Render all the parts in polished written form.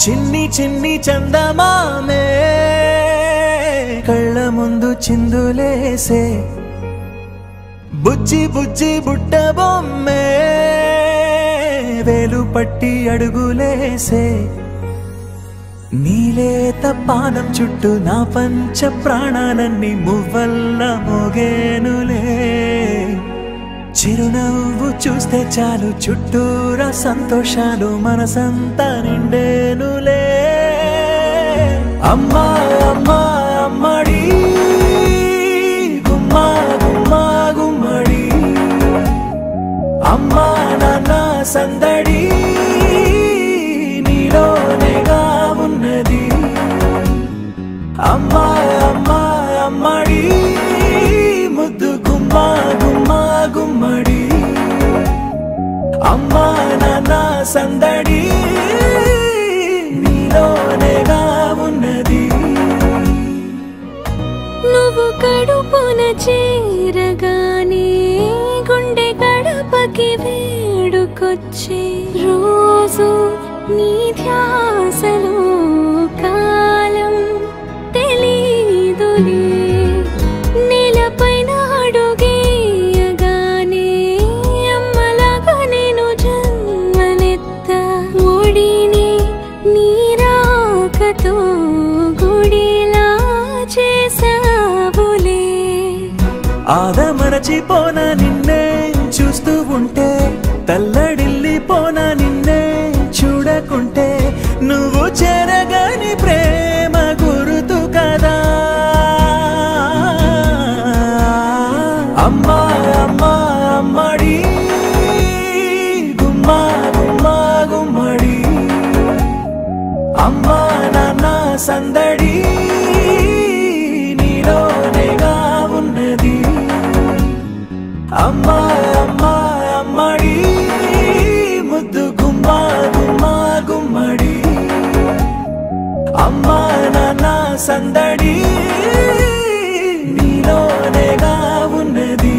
చిన్ని చిన్ని చందమామే కళ్ళ ముందు చిందులేసే బుజ్జి బుజ్జి బుట్ట బొమ్మే వేలు పట్టి అడుగులేసే నీలేత పానం చుట్టూ నా పంచ ప్రాణాలన్నీ మువ్వల్ల మోగేనులే చిరునవ్వు చూస్తే చాలు చుట్టూరా సంతోషాలు మనసంతా నిండేనులే అమ్మా అమ్మా అమ్మడి గుమ్మా గుమ్మా గుమ్మడి అమ్మా నాన్న సందడి నీలోనేగా ఉన్నది అమ్మా అమ్మా అమ్మడి ముద్దు గుమ్మా గుమ్మా గుమ్మడి అమ్మా నాన్న సందడి నీలోనేగా ఉన్నది నువ్వు కడుపున చేరగానే గుండె గడపకి వేడుకొచ్చే రోజు నీ ధ్యాసలో కాలం తెలీదులే నేలపైన అడుగేయగానే అమ్మలాగా నేను జన్మనెత్త ఒడిని నీ రాకతో గుడిలా చేసావులే ఆదమరచిపోనా నిన్నే చూస్తూ ఉంటే తల్లడిల్లిపోనా నిన్నే చూడకుంటే నువ్వు చెరగని ప్రేమ గురుతు కదా అమ్మా అమ్మా అమ్మడి గుమ్మా గుమ్మా గుమ్మడి అమ్మా నాన్న సందడి నీలోనేగా ఉన్నది అమ్మా అమ్మా అమ్మడి ముద్దు గుమ్మా గుమ్మా గుమ్మడి అమ్మా నాన్న సందడి నీలోనేగా ఉన్నది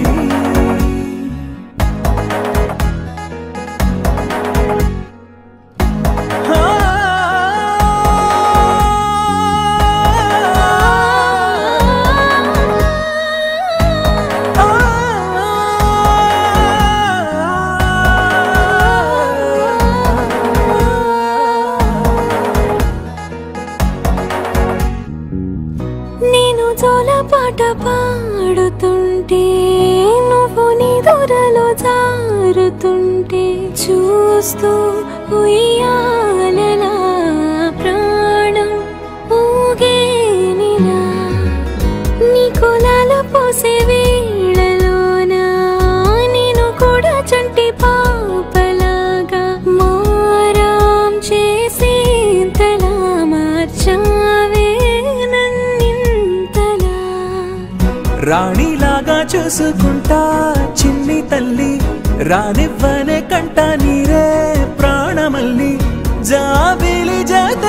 నేను జోలపాట పాడుతుంటే నువ్వు నీ దూరలో జారుతుంటే చూస్తూ ఉయ్యాలలా ప్రాణం ఊగేనిలా నీ కులాల పోసే వేళలోనా నేను కూడా చంటి పాపలాగా మారాం చేసి తలా మార్చావే రాణిలాగా చూసుకుంటా చిన్ని తల్లి రానివ్వనే కంట నీరే ప్రాణమల్లి జాబిలి జత